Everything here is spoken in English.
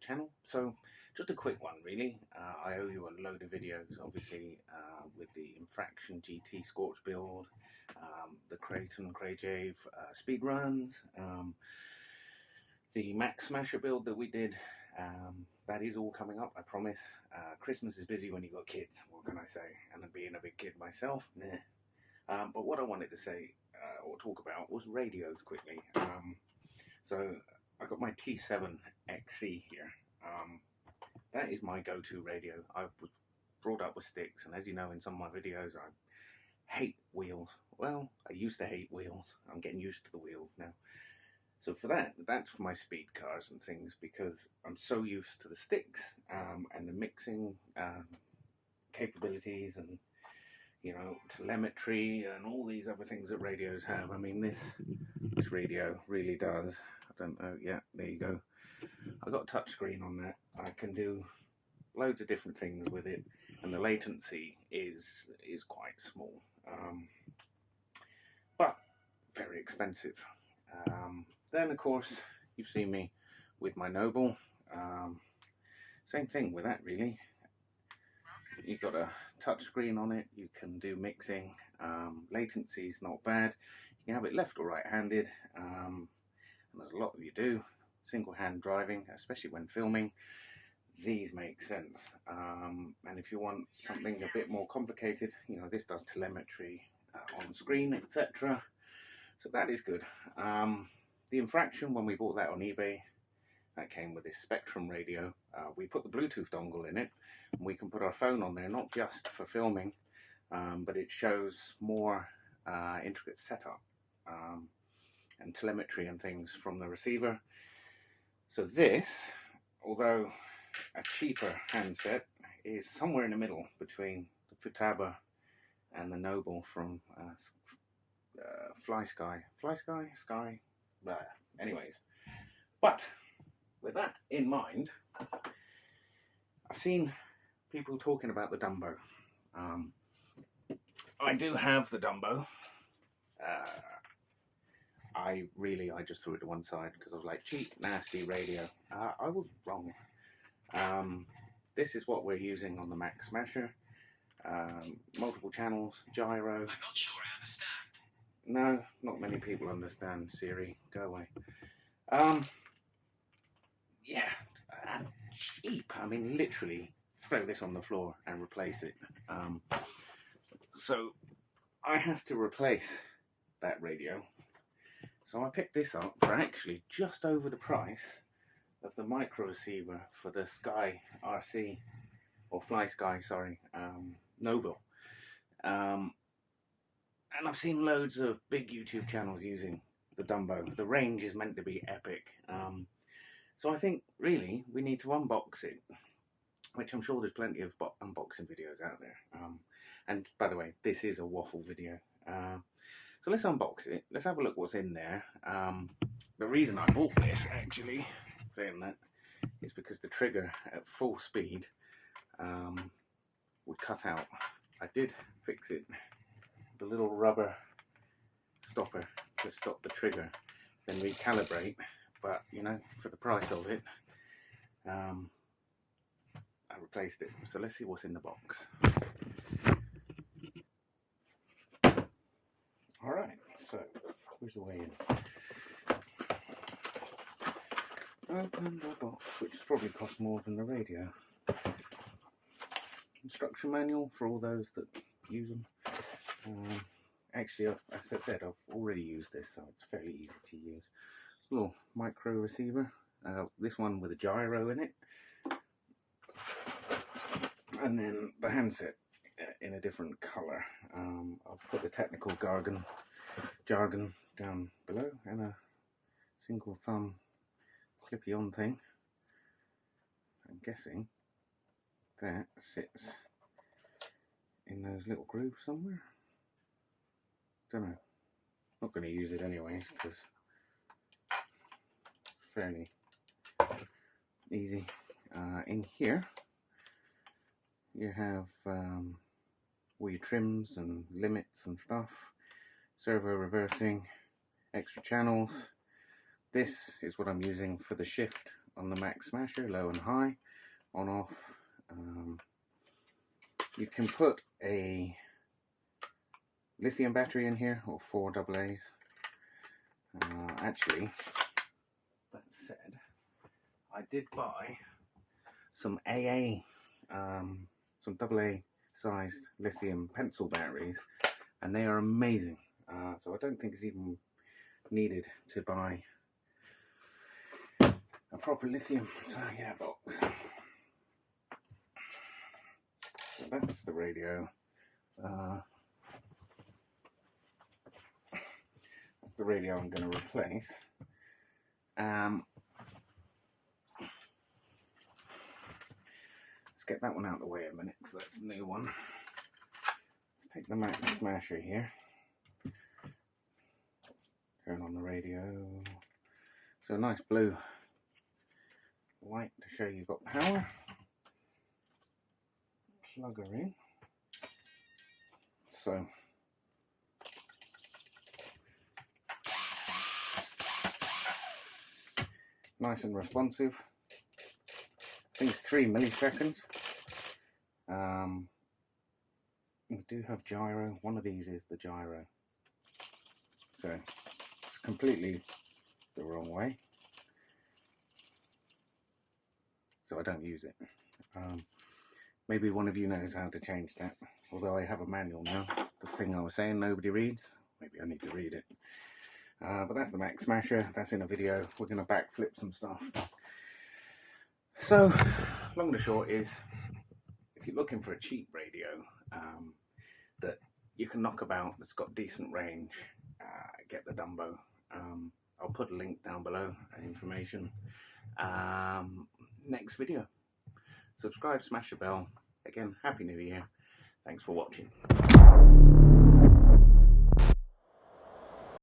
channel. So just a quick one really. I owe you a load of videos, obviously, with the Infraction GT Scorch build, the Creighton Crayjave speed runs, the Max Smasher build that we did. That is all coming up, I promise. Christmas is busy when you've got kids, what can I say? And being a big kid myself, nah. But what I wanted to say or talk about was radios quickly. So I got my T7 XC here. That is my go-to radio. I was brought up with sticks, and as you know in some of my videos, I hate wheels. Well, I used to hate wheels. I'm getting used to the wheels now. So for that's for my speed cars and things, because I'm so used to the sticks and the mixing capabilities and, you know, telemetry and all these other things that radios have. I mean, this radio really does. I don't know. Yeah, there you go. I've got a touch screen on that. I can do loads of different things with it, and the latency is quite small, but very expensive. Then of course you've seen me with my Noble. Same thing with that really. You've got a touch screen on it, you can do mixing, latency is not bad, you can have it left or right handed, and there's a lot of you do. Single hand driving, especially when filming, these make sense. And if you want something a bit more complicated, you know, this does telemetry on screen, etc. So that is good. The Infraction, when we bought that on eBay, that came with this Spectrum radio. We put the Bluetooth dongle in it, and we can put our phone on there, not just for filming, but it shows more intricate setup and telemetry and things from the receiver. So this, although a cheaper handset, is somewhere in the middle between the Futaba and the Noble from Sky. Anyways, but with that in mind, I've seen people talking about the Dumbo. I do have the Dumbo. I just threw it to one side because I was like, cheap, nasty radio. I was wrong. This is what we're using on the Max Smasher. Multiple channels, gyro. I'm not sure I understand. No, not many people understand Siri. Go away. Yeah, and cheap. I mean, literally throw this on the floor and replace it. So I have to replace that radio. So I picked this up for actually just over the price of the micro receiver for the Sky RC, or Fly Sky, sorry, Noble. And I've seen loads of big YouTube channels using the Dumbo. The range is meant to be epic. So I think really we need to unbox it, which I'm sure there's plenty of unboxing videos out there. And by the way, this is a waffle video. So let's unbox it. Let's have a look what's in there. The reason I bought this, actually, saying that, is because the trigger at full speed would cut out. I did fix it. The little rubber stopper to stop the trigger, then recalibrate. But you know, for the price of it, I replaced it. So let's see what's in the box. Alright, so where's the way in? Open the box, which probably costs more than the radio. Instruction manual for all those that use them. Actually, as I said, I've already used this, so it's fairly easy to use. Little micro receiver. This one with a gyro in it. And then the handset in a different colour. I'll put the technical jargon down below, and a single thumb clippy on thing. I'm guessing that sits in those little grooves somewhere. Don't know. Not going to use it anyways because it's fairly easy. In here you have all your trims and limits and stuff, servo reversing, extra channels. This is what I'm using for the shift on the Max Smasher, low and high, on off. You can put a lithium battery in here, or 4 AA's. Actually, that said, I did buy some AA, some AA sized lithium pencil batteries, and they are amazing. So I don't think it's even needed to buy a proper lithium box. So that's the radio. That's the radio I'm going to replace. Let's get that one out of the way a minute, because that's the new one. Let's take the Max Smasher here. Turn on the radio. So a nice blue light to show you've got power. Plug her in. So nice and responsive. I think it's 3 milliseconds. We do have gyro. One of these is the gyro. So it's completely the wrong way. So I don't use it. Maybe one of you knows how to change that. Although I have a manual now. The thing I was saying nobody reads. Maybe I need to read it. But that's the Max Smasher. That's in a video. We're going to backflip some stuff. So, long and short is, if you're looking for a cheap radio that you can knock about, that's got decent range, get the Dumbo. I'll put a link down below and information. Next video. Subscribe, smash the bell. Again, Happy New Year. Thanks for watching.